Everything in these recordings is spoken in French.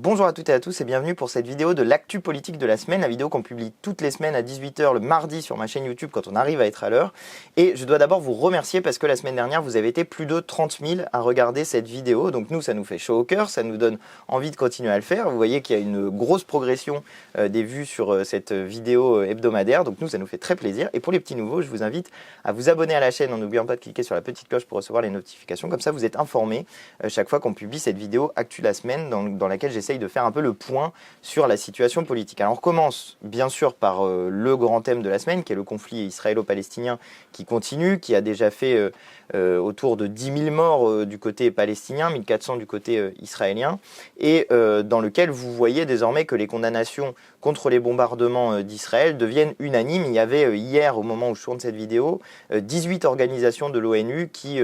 bonjour à toutes et à tous et bienvenue pour cette vidéo de l'actu politique de la semaine, la vidéo qu'on publie toutes les semaines à 18 h le mardi sur ma chaîne YouTube quand on arrive à être à l'heure. Et je dois d'abord vous remercier parce que la semaine dernière vous avez été plus de 30 000 à regarder cette vidéo, donc nous ça nous fait chaud au cœur, ça nous donne envie de continuer à le faire. Vous voyez qu'il y a une grosse progression des vues sur cette vidéo hebdomadaire, donc nous ça nous fait très plaisir. Et pour les petits nouveaux, je vous invite à vous abonner à la chaîne en n'oubliant pas de cliquer sur la petite cloche pour recevoir les notifications, comme ça vous êtes informés chaque fois qu'on publie cette vidéo actu la semaine dans laquelle j'essaye de faire un peu le point sur la situation politique. Alors on commence bien sûr par le grand thème de la semaine qui est le conflit israélo-palestinien qui continue, qui a déjà fait autour de 10 000 morts du côté palestinien, 1400 du côté israélien, et dans lequel vous voyez désormais que les condamnations contre les bombardements d'Israël deviennent unanimes. Il y avait hier, au moment où je tourne cette vidéo, 18 organisations de l'ONU qui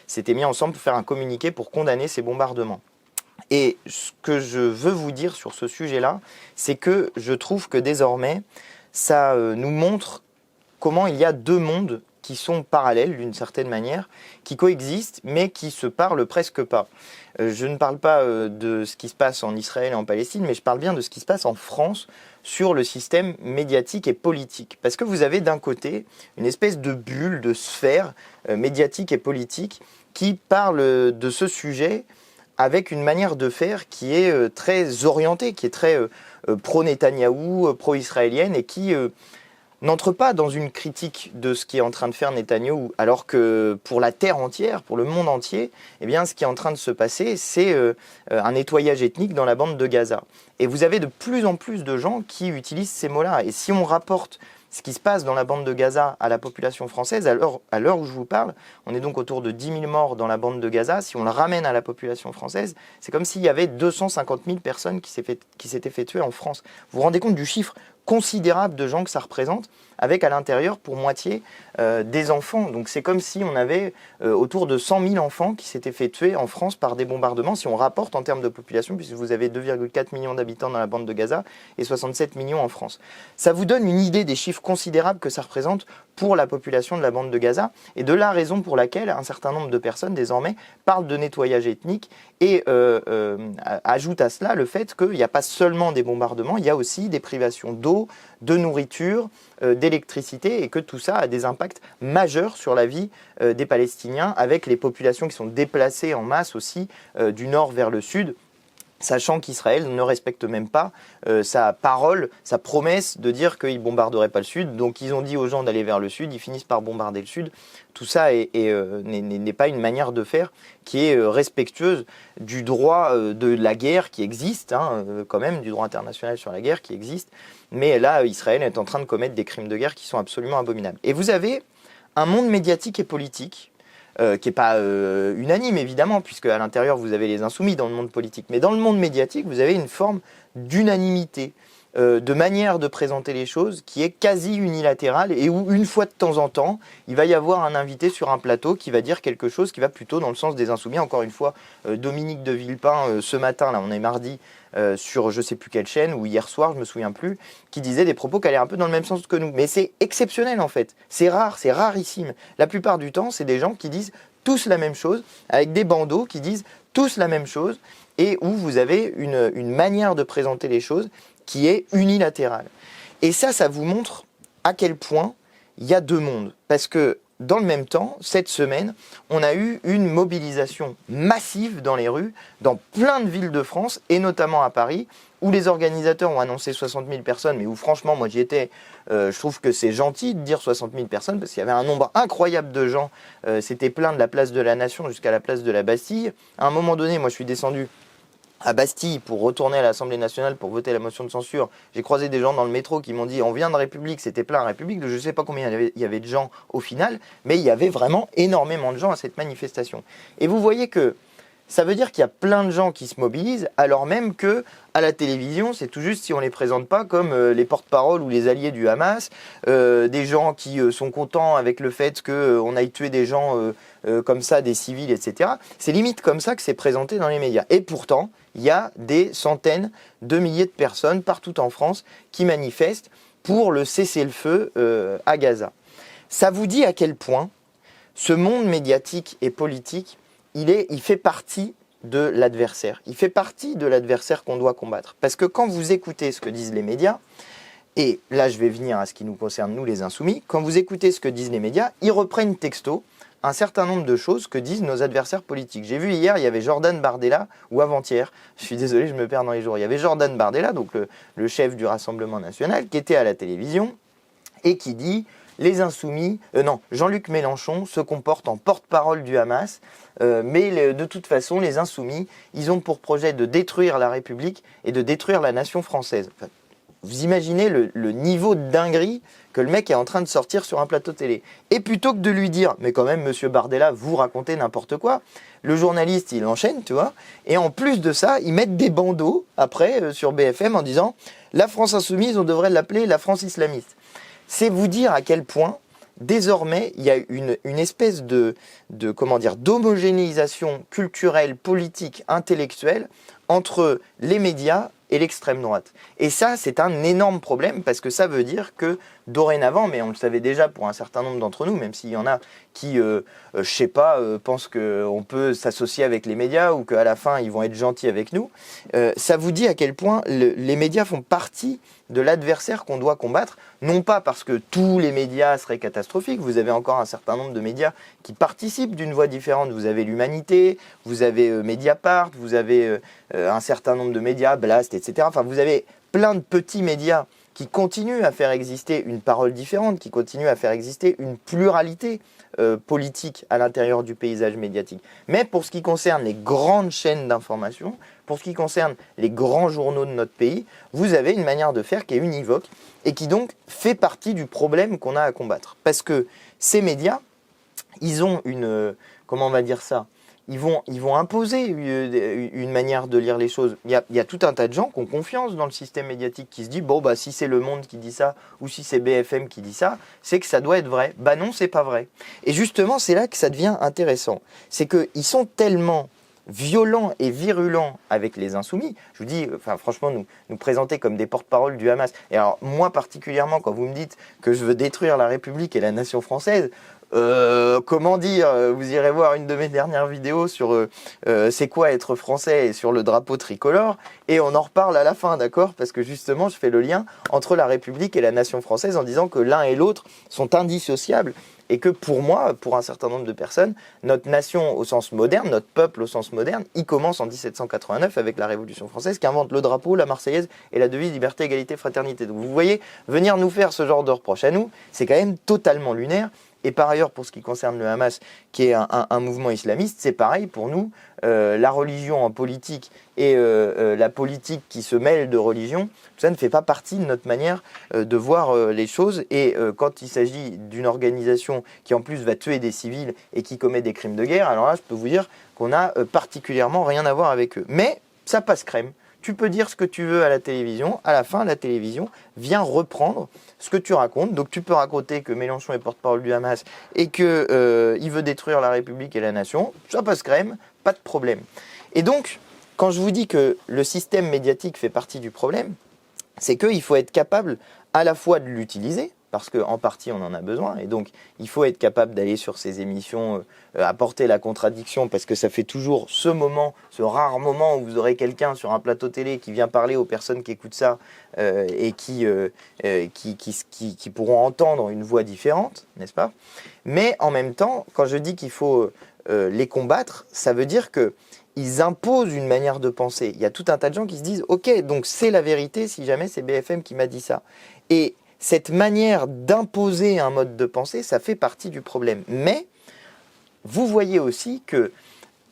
s'étaient mis ensemble pour faire un communiqué pour condamner ces bombardements. Et ce que je veux vous dire sur ce sujet-là, c'est que je trouve que désormais, ça nous montre comment il y a deux mondes qui sont parallèles d'une certaine manière, qui coexistent, mais qui se parlent presque pas. Je ne parle pas de ce qui se passe en Israël et en Palestine, mais je parle bien de ce qui se passe en France sur le système médiatique et politique. Parce que vous avez d'un côté une espèce de bulle, de sphère médiatique et politique qui parle de ce sujet avec une manière de faire qui est très orientée, qui est très pro-Netanyahou, pro-israélienne et qui n'entre pas dans une critique de ce qui est en train de faire Netanyahou, alors que pour la terre entière, pour le monde entier, eh bien, ce qui est en train de se passer, c'est un nettoyage ethnique dans la bande de Gaza. Et vous avez de plus en plus de gens qui utilisent ces mots-là. Et si on rapporte ce qui se passe dans la bande de Gaza à la population française, à l'heure où je vous parle, on est donc autour de 10 000 morts dans la bande de Gaza. Si on le ramène à la population française, c'est comme s'il y avait 250 000 personnes qui s'étaient fait tuer en France. Vous vous rendez compte du chiffre considérable de gens que ça représente, avec à l'intérieur pour moitié des enfants. Donc c'est comme si on avait autour de 100 000 enfants qui s'étaient fait tuer en France par des bombardements, si on rapporte en termes de population, puisque vous avez 2,4 millions d'habitants dans la bande de Gaza et 67 millions en France. Ça vous donne une idée des chiffres considérables que ça représente pour la population de la bande de Gaza, et de la raison pour laquelle un certain nombre de personnes désormais parlent de nettoyage ethnique et ajoutent à cela le fait qu'il n'y a pas seulement des bombardements, il y a aussi des privations d'eau, de nourriture, d'électricité, et que tout ça a des impacts majeurs sur la vie des Palestiniens, avec les populations qui sont déplacées en masse aussi du nord vers le sud, sachant qu'Israël ne respecte même pas sa parole, sa promesse de dire qu'il ne bombarderait pas le sud. Donc ils ont dit aux gens d'aller vers le sud, ils finissent par bombarder le sud. Tout ça n'est pas une manière de faire qui est respectueuse du droit de la guerre qui existe, quand même, du droit international sur la guerre qui existe. Mais là, Israël est en train de commettre des crimes de guerre qui sont absolument abominables. Et vous avez un monde médiatique et politique qui n'est pas unanime évidemment, puisque à l'intérieur vous avez les insoumis dans le monde politique, mais dans le monde médiatique vous avez une forme d'unanimité, de manière de présenter les choses qui est quasi unilatérale, et où une fois de temps en temps il va y avoir un invité sur un plateau qui va dire quelque chose qui va plutôt dans le sens des insoumis. Encore une fois, Dominique de Villepin ce matin, là on est mardi, sur je sais plus quelle chaîne, ou hier soir, je me souviens plus, qui disait des propos qui allaient un peu dans le même sens que nous. Mais c'est exceptionnel en fait, c'est rare, c'est rarissime. La plupart du temps, c'est des gens qui disent tous la même chose, avec des bandeaux qui disent tous la même chose, et où vous avez une manière de présenter les choses qui est unilatérale. Et ça vous montre à quel point il y a deux mondes. Parce que dans le même temps, cette semaine, on a eu une mobilisation massive dans les rues, dans plein de villes de France, et notamment à Paris, où les organisateurs ont annoncé 60 000 personnes, mais où franchement, moi j'y étais, je trouve que c'est gentil de dire 60 000 personnes, parce qu'il y avait un nombre incroyable de gens, c'était plein de la place de la Nation jusqu'à la place de la Bastille. À un moment donné, moi je suis descendu à Bastille pour retourner à l'Assemblée nationale pour voter la motion de censure. J'ai croisé des gens dans le métro qui m'ont dit on vient de République, c'était plein à République, je ne sais pas combien il y avait de gens au final, mais il y avait vraiment énormément de gens à cette manifestation. Et vous voyez que ça veut dire qu'il y a plein de gens qui se mobilisent, alors même que à la télévision, c'est tout juste si on ne les présente pas comme les porte-paroles ou les alliés du Hamas, des gens qui sont contents avec le fait qu'on aille tuer des gens comme ça, des civils, etc. C'est limite comme ça que c'est présenté dans les médias. Et pourtant, il y a des centaines de milliers de personnes partout en France qui manifestent pour le cessez-le-feu à Gaza. Ça vous dit à quel point ce monde médiatique et politique, il fait partie de l'adversaire. Il fait partie de l'adversaire qu'on doit combattre. Parce que quand vous écoutez ce que disent les médias, et là je vais venir à ce qui nous concerne nous les insoumis, quand vous écoutez ce que disent les médias, ils reprennent texto un certain nombre de choses que disent nos adversaires politiques. J'ai vu hier, il y avait Jordan Bardella, ou avant-hier, je suis désolé, je me perds dans les jours, il y avait Jordan Bardella, donc le chef du Rassemblement national, qui était à la télévision, et qui dit... Les insoumis, Jean-Luc Mélenchon se comporte en porte-parole du Hamas, mais de toute façon, les insoumis, ils ont pour projet de détruire la République et de détruire la nation française. Enfin, vous imaginez le niveau de dinguerie que le mec est en train de sortir sur un plateau télé. Et plutôt que de lui dire, mais quand même, monsieur Bardella, vous racontez n'importe quoi, le journaliste, il enchaîne, tu vois, et en plus de ça, ils mettent des bandeaux, après, sur BFM, en disant, la France insoumise, on devrait l'appeler la France islamiste. C'est vous dire à quel point, désormais, il y a une espèce d'homogénéisation culturelle, politique, intellectuelle entre les médias et l'extrême droite. Et ça, c'est un énorme problème parce que ça veut dire que dorénavant, mais on le savait déjà pour un certain nombre d'entre nous, même s'il y en a qui, je sais pas, pensent qu'on peut s'associer avec les médias ou qu'à la fin, ils vont être gentils avec nous, ça vous dit à quel point les médias font partie de l'adversaire qu'on doit combattre, non pas parce que tous les médias seraient catastrophiques, vous avez encore un certain nombre de médias qui participent d'une voie différente, vous avez l'Humanité, vous avez Mediapart, vous avez un certain nombre de médias, Blast, etc. Enfin, vous avez plein de petits médias qui continuent à faire exister une parole différente, qui continuent à faire exister une pluralité politique à l'intérieur du paysage médiatique. Mais pour ce qui concerne les grandes chaînes d'information, pour ce qui concerne les grands journaux de notre pays, vous avez une manière de faire qui est univoque et qui donc fait partie du problème qu'on a à combattre. Parce que ces médias, ils ont comment on va dire ça ? Ils vont imposer une manière de lire les choses. Il y a tout un tas de gens qui ont confiance dans le système médiatique, qui se disent, bon, bah, si c'est Le Monde qui dit ça, ou si c'est BFM qui dit ça, c'est que ça doit être vrai. Bah non, c'est pas vrai. Et justement, c'est là que ça devient intéressant. C'est qu'ils sont tellement violents et virulents avec les insoumis. Je vous dis, enfin, franchement, nous présenter comme des porte-parole du Hamas. Et alors, moi particulièrement, quand vous me dites que je veux détruire la République et la nation française, comment dire, vous irez voir une de mes dernières vidéos sur c'est quoi être français et sur le drapeau tricolore et on en reparle à la fin, d'accord? Parce que justement, je fais le lien entre la République et la nation française en disant que l'un et l'autre sont indissociables et que pour moi, pour un certain nombre de personnes, notre nation au sens moderne, notre peuple au sens moderne, il commence en 1789 avec la Révolution française qui invente le drapeau, la Marseillaise et la devise liberté, égalité, fraternité. Donc vous voyez, venir nous faire ce genre de reproche à nous, c'est quand même totalement lunaire. Et par ailleurs, pour ce qui concerne le Hamas, qui est un mouvement islamiste, c'est pareil pour nous. La religion en politique et la politique qui se mêle de religion, tout ça ne fait pas partie de notre manière de voir les choses. Et quand il s'agit d'une organisation qui en plus va tuer des civils et qui commet des crimes de guerre, alors là, je peux vous dire qu'on n'a particulièrement rien à voir avec eux. Mais ça passe crème. Tu peux dire ce que tu veux à la télévision, à la fin, la télévision vient reprendre ce que tu racontes. Donc tu peux raconter que Mélenchon est porte-parole du Hamas et qu'il veut détruire la République et la nation, ça passe crème, pas de problème. Et donc, quand je vous dis que le système médiatique fait partie du problème, c'est qu'il faut être capable à la fois de l'utiliser, parce qu'en partie on en a besoin, et donc il faut être capable d'aller sur ces émissions, apporter la contradiction, parce que ça fait toujours ce moment, ce rare moment où vous aurez quelqu'un sur un plateau télé qui vient parler aux personnes qui écoutent ça, et qui pourront entendre une voix différente, n'est-ce pas? Mais en même temps, quand je dis qu'il faut les combattre, ça veut dire que ils imposent une manière de penser. Il y a tout un tas de gens qui se disent « Ok, donc c'est la vérité si jamais c'est BFM qui m'a dit ça. » Et cette manière d'imposer un mode de pensée, ça fait partie du problème. Mais vous voyez aussi que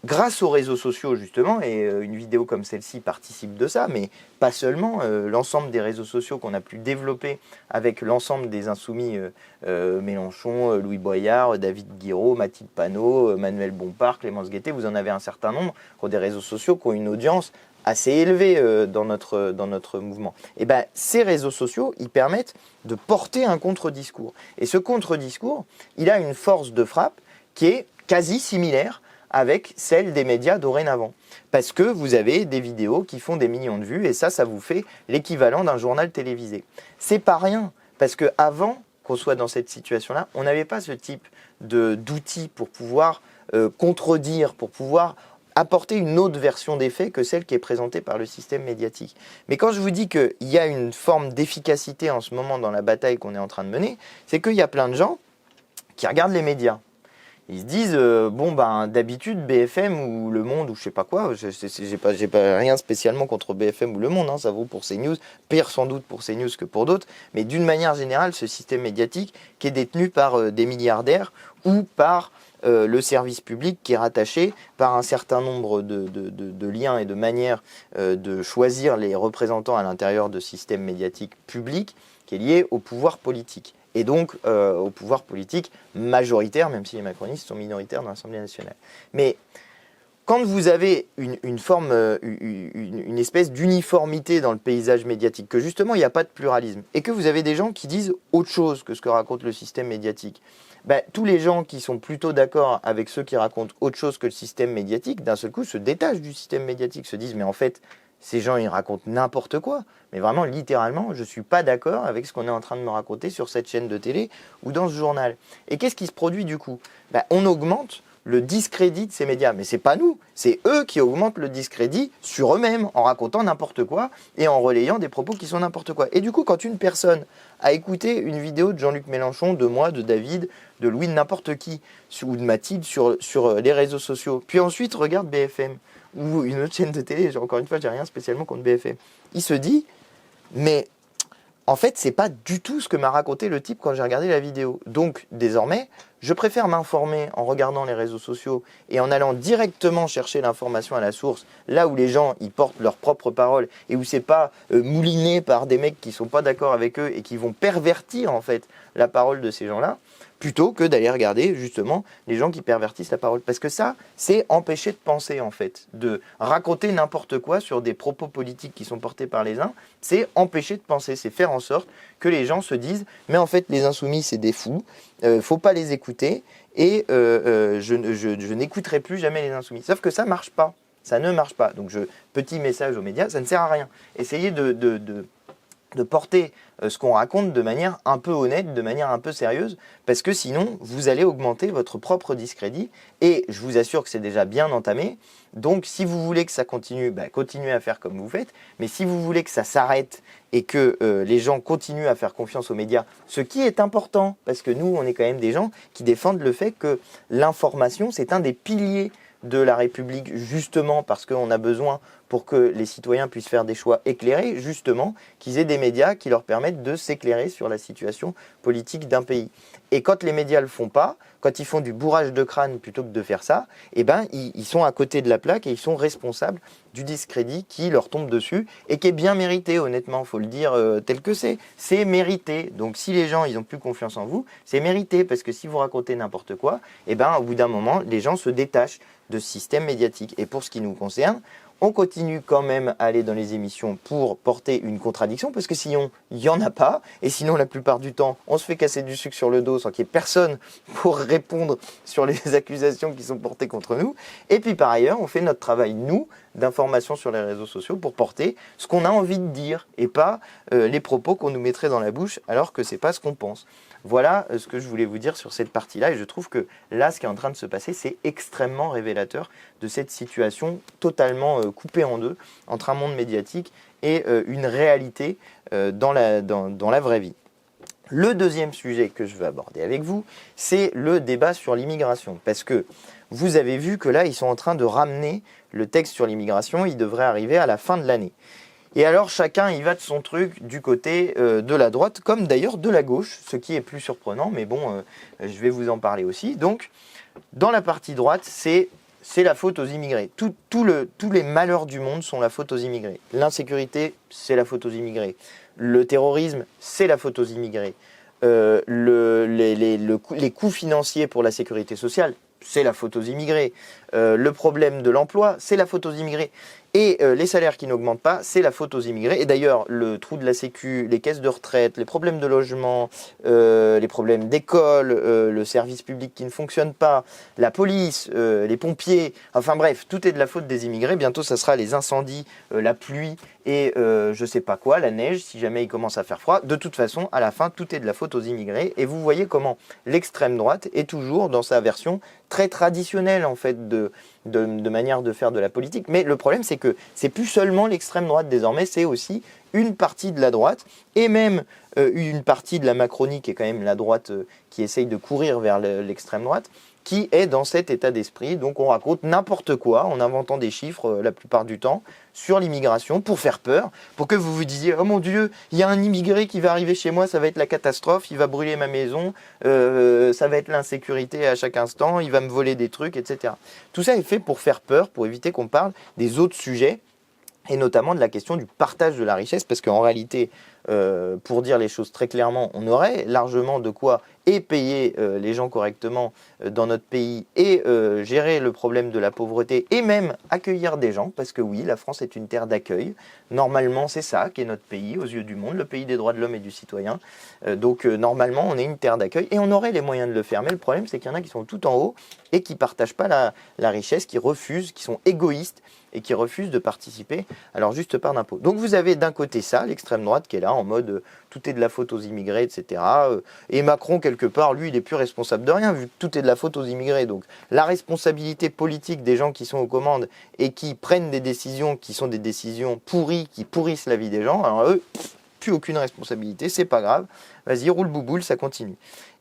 grâce aux réseaux sociaux, justement, et une vidéo comme celle-ci participe de ça, mais pas seulement, l'ensemble des réseaux sociaux qu'on a pu développer avec l'ensemble des insoumis, Mélenchon, Louis Boyard, David Guiraud, Mathilde Panot, Manuel Bompard, Clémence Guettet, vous en avez un certain nombre, qui ont des réseaux sociaux qui ont une audience assez élevée dans notre mouvement. Et bien, ces réseaux sociaux, ils permettent de porter un contre-discours. Et ce contre-discours, il a une force de frappe qui est quasi similaire avec celle des médias dorénavant. Parce que vous avez des vidéos qui font des millions de vues et ça vous fait l'équivalent d'un journal télévisé. C'est pas rien, parce qu'avant qu'on soit dans cette situation-là, on n'avait pas ce type d'outils pour pouvoir contredire, pour pouvoir apporter une autre version des faits que celle qui est présentée par le système médiatique. Mais quand je vous dis qu'il y a une forme d'efficacité en ce moment dans la bataille qu'on est en train de mener, c'est qu'il y a plein de gens qui regardent les médias. Ils se disent, d'habitude, BFM ou Le Monde ou je sais pas quoi, j'ai pas rien spécialement contre BFM ou Le Monde, hein, ça vaut pour CNews, pire sans doute pour CNews que pour d'autres, mais d'une manière générale, ce système médiatique qui est détenu par des milliardaires ou par le service public qui est rattaché par un certain nombre de liens et de manières de choisir les représentants à l'intérieur de systèmes médiatiques publics qui est lié au pouvoir politique. Et donc au pouvoir politique majoritaire, même si les macronistes sont minoritaires dans l'Assemblée nationale. Mais quand vous avez une espèce d'uniformité dans le paysage médiatique, que justement il n'y a pas de pluralisme, et que vous avez des gens qui disent autre chose que ce que raconte le système médiatique, tous les gens qui sont plutôt d'accord avec ceux qui racontent autre chose que le système médiatique, d'un seul coup se détachent du système médiatique, se disent mais en fait, ces gens ils racontent n'importe quoi, mais vraiment littéralement je ne suis pas d'accord avec ce qu'on est en train de me raconter sur cette chaîne de télé ou dans ce journal. Et qu'est-ce qui se produit du coup ? On augmente le discrédit de ces médias, mais c'est pas nous, c'est eux qui augmentent le discrédit sur eux-mêmes en racontant n'importe quoi et en relayant des propos qui sont n'importe quoi. Et du coup quand une personne a écouté une vidéo de Jean-Luc Mélenchon, de moi, de David, de Louis, de n'importe qui, ou de Mathilde sur les réseaux sociaux, puis ensuite regarde BFM, ou une autre chaîne de télé, encore une fois, j'ai rien spécialement contre BFM. Il se dit, mais en fait, c'est pas du tout ce que m'a raconté le type quand j'ai regardé la vidéo. Donc, désormais, je préfère m'informer en regardant les réseaux sociaux et en allant directement chercher l'information à la source, là où les gens ils portent leurs propres paroles et où c'est pas mouliné par des mecs qui sont pas d'accord avec eux et qui vont pervertir en fait la parole de ces gens-là, plutôt que d'aller regarder justement les gens qui pervertissent la parole. Parce que ça, c'est empêcher de penser en fait, de raconter n'importe quoi sur des propos politiques qui sont portés par les uns, c'est empêcher de penser, c'est faire en sorte que les gens se disent « mais en fait les insoumis c'est des fous, faut pas les écouter et je n'écouterai plus jamais les insoumis ». Sauf que ça marche pas, ça ne marche pas. Donc petit message aux médias, ça ne sert à rien. Essayez de porter ce qu'on raconte de manière un peu honnête, de manière un peu sérieuse, parce que sinon, vous allez augmenter votre propre discrédit, et je vous assure que c'est déjà bien entamé. Donc, si vous voulez que ça continue, continuez à faire comme vous faites, mais si vous voulez que ça s'arrête et que les gens continuent à faire confiance aux médias, ce qui est important, parce que nous, on est quand même des gens qui défendent le fait que l'information, c'est un des piliers de la République, justement parce qu'on a besoin, pour que les citoyens puissent faire des choix éclairés, justement, qu'ils aient des médias qui leur permettent de s'éclairer sur la situation politique d'un pays. Et quand les médias ne le font pas, quand ils font du bourrage de crâne plutôt que de faire ça, ils sont à côté de la plaque et ils sont responsables du discrédit qui leur tombe dessus et qui est bien mérité, honnêtement, il faut le dire tel que c'est. C'est mérité. Donc si les gens ils n'ont plus confiance en vous, c'est mérité parce que si vous racontez n'importe quoi, au bout d'un moment, les gens se détachent de ce système médiatique. Et pour ce qui nous concerne, on continue quand même à aller dans les émissions pour porter une contradiction, parce que sinon, il n'y en a pas. Et sinon, la plupart du temps, on se fait casser du sucre sur le dos sans qu'il n'y ait personne pour répondre sur les accusations qui sont portées contre nous. Et puis par ailleurs, on fait notre travail, nous, d'information sur les réseaux sociaux pour porter ce qu'on a envie de dire et pas les propos qu'on nous mettrait dans la bouche alors que ce n'est pas ce qu'on pense. Voilà ce que je voulais vous dire sur cette partie-là, et je trouve que là, ce qui est en train de se passer, c'est extrêmement révélateur de cette situation totalement coupée en deux entre un monde médiatique et une réalité dans la vraie vie. Le deuxième sujet que je veux aborder avec vous, c'est le débat sur l'immigration, parce que vous avez vu que là, ils sont en train de ramener le texte sur l'immigration, il devrait arriver à la fin de l'année. Et alors chacun y va de son truc du côté de la droite, comme d'ailleurs de la gauche, ce qui est plus surprenant, mais bon, je vais vous en parler aussi. Donc, dans la partie droite, c'est la faute aux immigrés. Tous les malheurs du monde sont la faute aux immigrés. L'insécurité, c'est la faute aux immigrés. Le terrorisme, c'est la faute aux immigrés. Les coûts financiers pour la sécurité sociale, c'est la faute aux immigrés. Le problème de l'emploi, c'est la faute aux immigrés. Et les salaires qui n'augmentent pas, c'est la faute aux immigrés. Et d'ailleurs, le trou de la sécu, les caisses de retraite, les problèmes de logement, les problèmes d'école, le service public qui ne fonctionne pas, la police, les pompiers, enfin bref, tout est de la faute des immigrés. Bientôt, ça sera les incendies, la pluie et je sais pas quoi, la neige, si jamais il commence à faire froid. De toute façon, à la fin, tout est de la faute aux immigrés. Et vous voyez comment l'extrême droite est toujours dans sa version très traditionnelle en fait de manière de faire de la politique. Mais le problème, c'est que c'est plus seulement l'extrême droite désormais, c'est aussi une partie de la droite, et même une partie de la Macronie, qui est quand même la droite qui essaye de courir vers l'extrême droite, qui est dans cet état d'esprit. Donc on raconte n'importe quoi en inventant des chiffres la plupart du temps sur l'immigration pour faire peur, pour que vous vous disiez « Oh mon Dieu, il y a un immigré qui va arriver chez moi, ça va être la catastrophe, il va brûler ma maison, ça va être l'insécurité à chaque instant, il va me voler des trucs, etc. » Tout ça est fait pour faire peur, pour éviter qu'on parle des autres sujets, et notamment de la question du partage de la richesse, parce qu'en réalité, pour dire les choses très clairement, on aurait largement de quoi et payer les gens correctement dans notre pays et gérer le problème de la pauvreté et même accueillir des gens, parce que oui, la France est une terre d'accueil. Normalement, c'est ça qui est notre pays aux yeux du monde, le pays des droits de l'homme et du citoyen. Donc normalement, on est une terre d'accueil et on aurait les moyens de le faire. Mais le problème, c'est qu'il y en a qui sont tout en haut et qui ne partagent pas la richesse, qui refusent, qui sont égoïstes et qui refusent de participer à leur juste part d'impôt. Donc vous avez d'un côté ça, l'extrême droite qui est là en mode tout est de la faute aux immigrés, etc. Et Macron, quelque part, lui, il n'est plus responsable de rien, vu que tout est de la faute aux immigrés. Donc la responsabilité politique des gens qui sont aux commandes et qui prennent des décisions qui sont des décisions pourries, qui pourrissent la vie des gens, alors eux, plus aucune responsabilité, c'est pas grave, vas-y, roule bouboule, ça continue.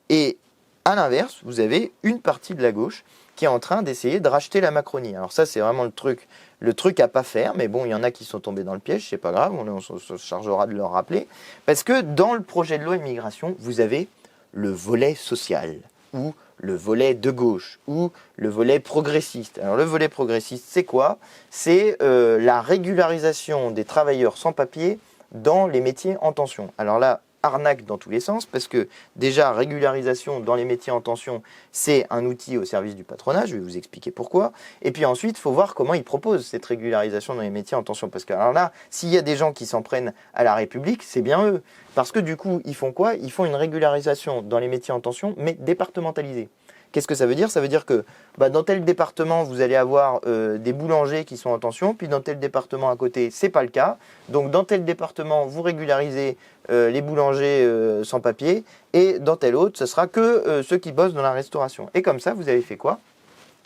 Et à l'inverse, vous avez une partie de la gauche qui est en train d'essayer de racheter la Macronie. Alors ça, c'est vraiment le truc à pas faire, mais bon, il y en a qui sont tombés dans le piège, c'est pas grave, on se chargera de leur rappeler, parce que dans le projet de loi immigration, vous avez le volet social, ou le volet de gauche, ou le volet progressiste. Alors le volet progressiste, c'est quoi? C'est la régularisation des travailleurs sans papier dans les métiers en tension. Alors là, arnaque dans tous les sens, parce que déjà, régularisation dans les métiers en tension, c'est un outil au service du patronat, je vais vous expliquer pourquoi. Et puis ensuite, il faut voir comment ils proposent cette régularisation dans les métiers en tension. Parce que alors là, s'il y a des gens qui s'en prennent à la République, c'est bien eux. Parce que du coup, ils font quoi? Ils font une régularisation dans les métiers en tension, mais départementalisée. Qu'est-ce que ça veut dire? Ça veut dire que dans tel département, vous allez avoir des boulangers qui sont en tension, puis dans tel département à côté, c'est pas le cas. Donc dans tel département, vous régularisez les boulangers sans papier, et dans tel autre, ce sera que ceux qui bossent dans la restauration. Et comme ça, vous avez fait quoi?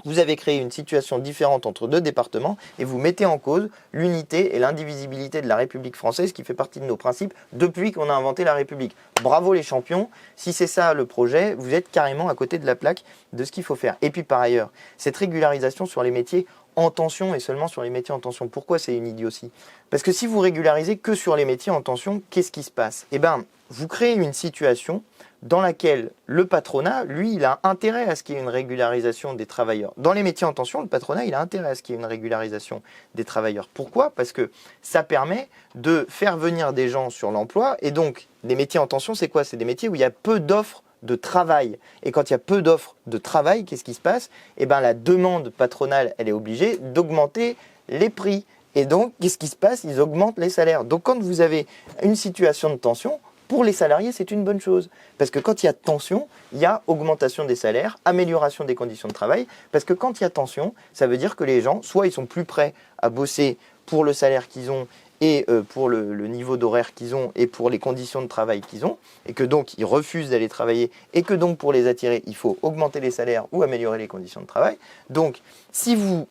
Vous avez créé une situation différente entre deux départements et vous mettez en cause l'unité et l'indivisibilité de la République française qui fait partie de nos principes depuis qu'on a inventé la République. Bravo les champions, si c'est ça le projet, vous êtes carrément à côté de la plaque de ce qu'il faut faire. Et puis par ailleurs, cette régularisation sur les métiers en tension et seulement sur les métiers en tension, pourquoi c'est une idiotie? Parce que si vous régularisez que sur les métiers en tension, qu'est-ce qui se passe? Eh bien, vous créez une situation dans laquelle le patronat, lui, il a intérêt à ce qu'il y ait une régularisation des travailleurs. Dans les métiers en tension, le patronat, il a intérêt à ce qu'il y ait une régularisation des travailleurs. Pourquoi? Parce que ça permet de faire venir des gens sur l'emploi. Et donc, des métiers en tension, c'est quoi? C'est des métiers où il y a peu d'offres de travail. Et quand il y a peu d'offres de travail, qu'est-ce qui se passe? Eh bien, la demande patronale, elle est obligée d'augmenter les prix. Et donc, qu'est-ce qui se passe? Ils augmentent les salaires. Donc, quand vous avez une situation de tension, pour les salariés, c'est une bonne chose. Parce que quand il y a tension, il y a augmentation des salaires, amélioration des conditions de travail. Parce que quand il y a tension, ça veut dire que les gens, soit ils sont plus prêts à bosser pour le salaire qu'ils ont et pour le niveau d'horaire qu'ils ont et pour les conditions de travail qu'ils ont, et que donc ils refusent d'aller travailler, et que donc pour les attirer, il faut augmenter les salaires ou améliorer les conditions de travail. Donc, si vous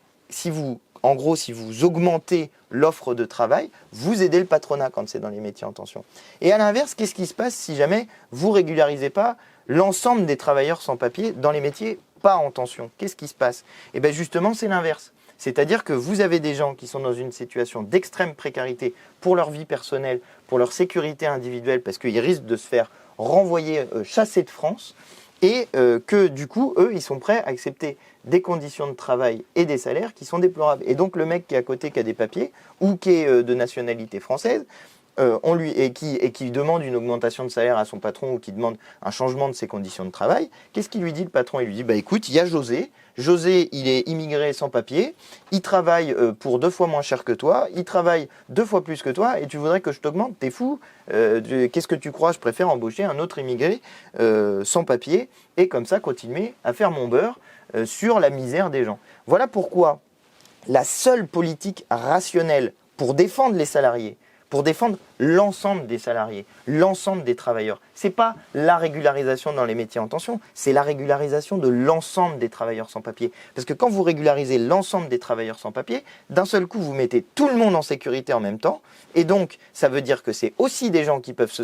augmentez l'offre de travail, vous aidez le patronat quand c'est dans les métiers en tension. Et à l'inverse, qu'est-ce qui se passe si jamais vous ne régularisez pas l'ensemble des travailleurs sans papier dans les métiers pas en tension? Qu'est-ce qui se passe? Eh bien justement, c'est l'inverse. C'est-à-dire que vous avez des gens qui sont dans une situation d'extrême précarité pour leur vie personnelle, pour leur sécurité individuelle, parce qu'ils risquent de se faire renvoyer, chasser de France, et que du coup, eux, ils sont prêts à accepter des conditions de travail et des salaires qui sont déplorables. Et donc le mec qui est à côté, qui a des papiers, ou qui est de nationalité française, qui demande une augmentation de salaire à son patron, ou qui demande un changement de ses conditions de travail, qu'est-ce qu'il lui dit le patron? Il lui dit, bah écoute, il y a José, il est immigré sans papier, il travaille pour 2 fois moins cher que toi, il travaille 2 fois plus que toi, et tu voudrais que je t'augmente? T'es fou? Qu'est-ce que tu crois? Je préfère embaucher un autre immigré sans papier, et comme ça continuer à faire mon beurre sur la misère des gens. Voilà pourquoi la seule politique rationnelle pour défendre les salariés, pour défendre l'ensemble des salariés, l'ensemble des travailleurs. Ce n'est pas la régularisation dans les métiers en tension, c'est la régularisation de l'ensemble des travailleurs sans papier. Parce que quand vous régularisez l'ensemble des travailleurs sans papier, d'un seul coup, vous mettez tout le monde en sécurité en même temps. Et donc, ça veut dire que c'est aussi des gens qui peuvent se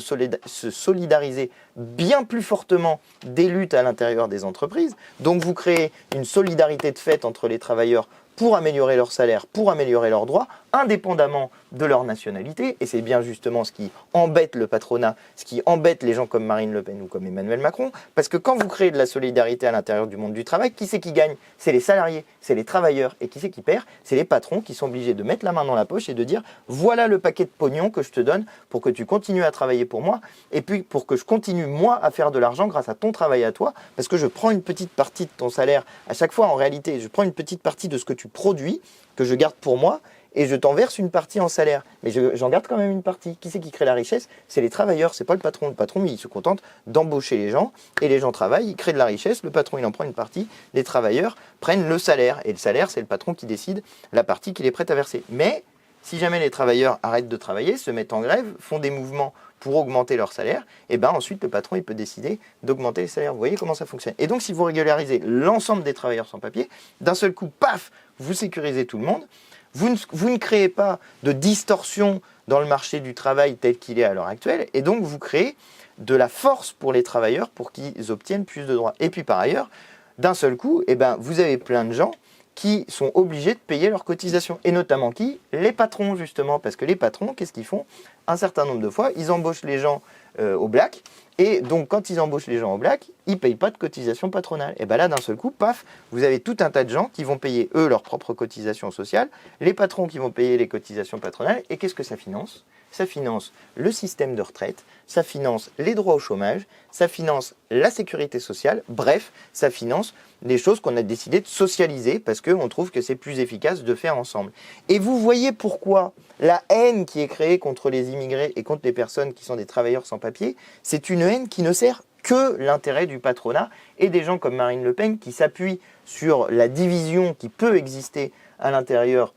solidariser bien plus fortement des luttes à l'intérieur des entreprises. Donc, vous créez une solidarité de fait entre les travailleurs pour améliorer leur salaire, pour améliorer leurs droits, indépendamment de leur nationalité. Et c'est bien justement ce qui embête le patronat, ce qui embête les gens comme Marine Le Pen ou comme Emmanuel Macron. Parce que quand vous créez de la solidarité à l'intérieur du monde du travail, qui c'est qui gagne? C'est les salariés, c'est les travailleurs. Et qui c'est qui perd? C'est les patrons qui sont obligés de mettre la main dans la poche et de dire « Voilà le paquet de pognon que je te donne pour que tu continues à travailler pour moi et puis pour que je continue moi à faire de l'argent grâce à ton travail à toi parce que je prends une petite partie de ton salaire à chaque fois en réalité, je prends une petite partie de ce que tu produis, que je garde pour moi et je t'en verse une partie en salaire. Mais j'en garde quand même une partie. Qui c'est qui crée la richesse? C'est les travailleurs, c'est pas le patron. Le patron, il se contente d'embaucher les gens et les gens travaillent, ils créent de la richesse. Le patron, il en prend une partie. Les travailleurs prennent le salaire et le salaire, c'est le patron qui décide la partie qu'il est prêt à verser. Mais si jamais les travailleurs arrêtent de travailler, se mettent en grève, font des mouvements pour augmenter leur salaire, et ben ensuite le patron il peut décider d'augmenter les salaires. Vous voyez comment ça fonctionne. Et donc si vous régularisez l'ensemble des travailleurs sans papier, d'un seul coup, paf, vous sécurisez tout le monde. Vous ne créez pas de distorsion dans le marché du travail tel qu'il est à l'heure actuelle, et donc vous créez de la force pour les travailleurs pour qu'ils obtiennent plus de droits. Et puis par ailleurs, d'un seul coup, eh ben, vous avez plein de gens qui sont obligés de payer leurs cotisations. Et notamment qui? Les patrons, justement. Parce que les patrons, qu'est-ce qu'ils font? Un certain nombre de fois, ils embauchent les gens au black. Et donc, quand ils embauchent les gens au black, ils ne payent pas de cotisation patronale. Et bien là, d'un seul coup, paf, vous avez tout un tas de gens qui vont payer, eux, leurs propres cotisations sociales, les patrons qui vont payer les cotisations patronales. Et qu'est-ce que ça finance? Ça finance le système de retraite, ça finance les droits au chômage, ça finance la sécurité sociale, bref, ça finance les choses qu'on a décidé de socialiser parce qu'on trouve que c'est plus efficace de faire ensemble. Et vous voyez pourquoi la haine qui est créée contre les immigrés et contre les personnes qui sont des travailleurs sans papier, c'est une haine qui ne sert que l'intérêt du patronat et des gens comme Marine Le Pen qui s'appuient sur la division qui peut exister à l'intérieur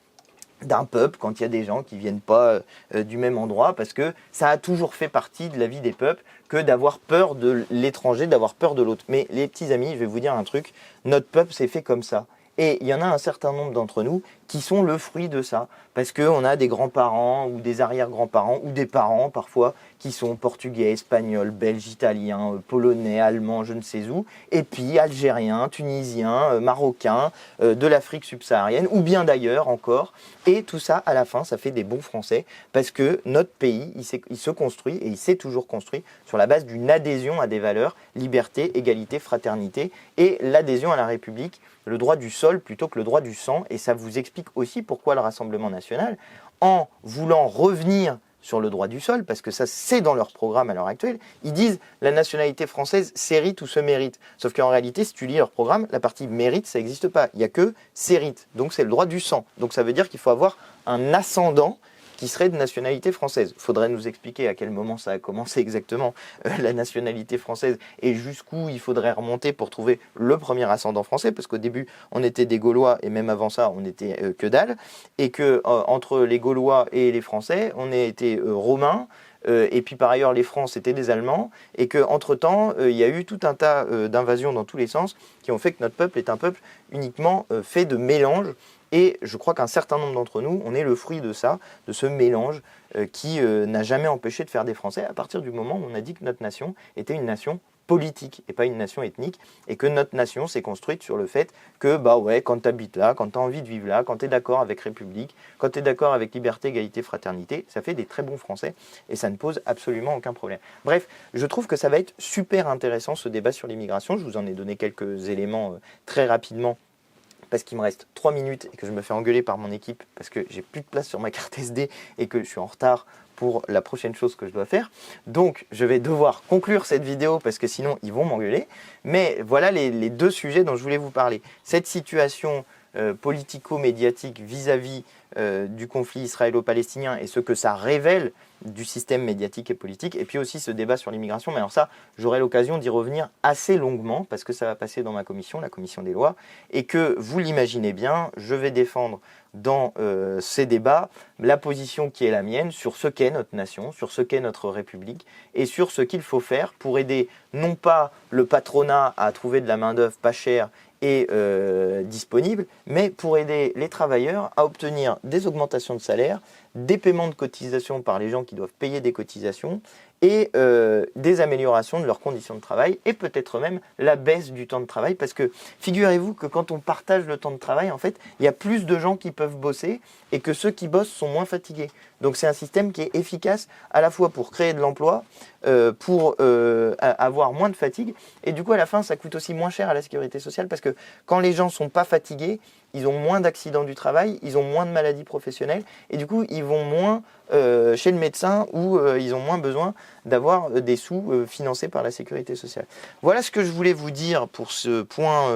d'un peuple quand il y a des gens qui ne viennent pas du même endroit parce que ça a toujours fait partie de la vie des peuples que d'avoir peur de l'étranger, d'avoir peur de l'autre. Mais les petits amis, je vais vous dire un truc, notre peuple s'est fait comme ça. Et il y en a un certain nombre d'entre nous qui sont le fruit de ça. Parce qu'on a des grands-parents ou des arrière-grands-parents ou des parents parfois qui sont portugais, espagnols, belges, italiens, polonais, allemands, je ne sais où. Et puis algériens, tunisiens, marocains, de l'Afrique subsaharienne ou bien d'ailleurs encore. Et tout ça, à la fin, ça fait des bons Français. Parce que notre pays, il se construit et il s'est toujours construit sur la base d'une adhésion à des valeurs, liberté, égalité, fraternité et l'adhésion à la République. Le droit du sol plutôt que le droit du sang. Et ça vous explique aussi pourquoi le Rassemblement national, en voulant revenir sur le droit du sol, parce que ça c'est dans leur programme à l'heure actuelle, ils disent la nationalité française s'hérite ou se mérite. Sauf qu'en réalité, si tu lis leur programme, la partie mérite, ça n'existe pas. Il n'y a que s'hérite. Donc c'est le droit du sang. Donc ça veut dire qu'il faut avoir un ascendant qui serait de nationalité française. Il faudrait nous expliquer à quel moment ça a commencé exactement la nationalité française et jusqu'où il faudrait remonter pour trouver le premier ascendant français, parce qu'au début on était des Gaulois et même avant ça on était que dalle, et que entre les Gaulois et les Français on était romains, et puis par ailleurs les Francs c'était des Allemands, et qu'entre temps il y a eu tout un tas d'invasions dans tous les sens qui ont fait que notre peuple est un peuple uniquement fait de mélanges. Et je crois qu'un certain nombre d'entre nous, on est le fruit de ça, de ce mélange qui n'a jamais empêché de faire des Français à partir du moment où on a dit que notre nation était une nation politique et pas une nation ethnique, et que notre nation s'est construite sur le fait que bah ouais, quand tu habites là, quand tu as envie de vivre là, quand tu es d'accord avec République, quand tu es d'accord avec liberté, égalité, fraternité, ça fait des très bons Français et ça ne pose absolument aucun problème. Bref, je trouve que ça va être super intéressant ce débat sur l'immigration. Je vous en ai donné quelques éléments très rapidement parce qu'il me reste 3 minutes et que je me fais engueuler par mon équipe parce que j'ai plus de place sur ma carte SD et que je suis en retard pour la prochaine chose que je dois faire. Donc je vais devoir conclure cette vidéo parce que sinon ils vont m'engueuler. Mais voilà les deux sujets dont je voulais vous parler. Cette situation politico-médiatique vis-à-vis du conflit israélo-palestinien et ce que ça révèle du système médiatique et politique, et puis aussi ce débat sur l'immigration. Mais alors ça, j'aurai l'occasion d'y revenir assez longuement, parce que ça va passer dans ma commission, la commission des lois, et que, vous l'imaginez bien, je vais défendre dans ces débats la position qui est la mienne sur ce qu'est notre nation, sur ce qu'est notre République, et sur ce qu'il faut faire pour aider non pas le patronat à trouver de la main-d'œuvre pas chère et disponible, mais pour aider les travailleurs à obtenir des augmentations de salaire, des paiements de cotisations par les gens qui doivent payer des cotisations et des améliorations de leurs conditions de travail et peut-être même la baisse du temps de travail, parce que figurez-vous que quand on partage le temps de travail, en fait, il y a plus de gens qui peuvent bosser et que ceux qui bossent sont moins fatigués. Donc c'est un système qui est efficace à la fois pour créer de l'emploi, pour avoir moins de fatigue, et du coup à la fin ça coûte aussi moins cher à la sécurité sociale, parce que quand les gens ne sont pas fatigués, ils ont moins d'accidents du travail, ils ont moins de maladies professionnelles, et du coup ils vont moins chez le médecin, où ils ont moins besoin d'avoir des sous financés par la sécurité sociale. Voilà ce que je voulais vous dire pour ce point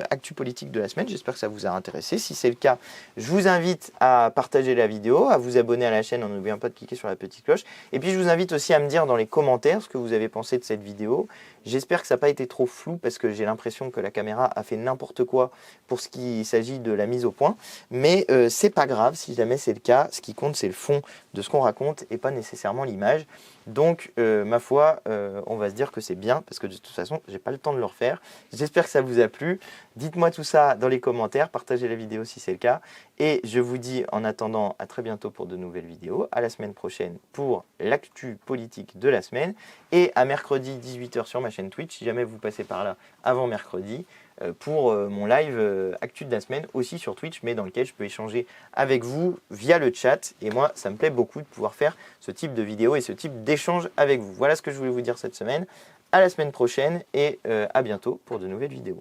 actu politique de la semaine. J'espère que ça vous a intéressé. Si c'est le cas, je vous invite à partager la vidéo, à vous abonner à la chaîne en n'oubliant pas de cliquer sur la petite cloche. Et puis je vous invite aussi à me dire dans les commentaires ce que vous avez pensé de cette vidéo. J'espère que ça n'a pas été trop flou, parce que j'ai l'impression que la caméra a fait n'importe quoi pour ce qui s'agit de la mise au point. Mais c'est pas grave si jamais c'est le cas. Ce qui compte, c'est le fond de ce qu'on raconte et pas nécessairement l'image. Donc ma foi, on va se dire que c'est bien, parce que de toute façon j'ai pas le temps de le refaire. J'espère que ça vous a plu. Dites-moi tout ça dans les commentaires, partagez la vidéo si c'est le cas, et je vous dis en attendant à très bientôt pour de nouvelles vidéos, à la semaine prochaine pour l'actu politique de la semaine, et à mercredi 18h sur ma chaîne Twitch si jamais vous passez par là avant mercredi, pour mon live actu de la semaine, aussi sur Twitch, mais dans lequel je peux échanger avec vous via le chat. Et moi, ça me plaît beaucoup de pouvoir faire ce type de vidéo et ce type d'échange avec vous. Voilà ce que je voulais vous dire cette semaine. À la semaine prochaine et à bientôt pour de nouvelles vidéos.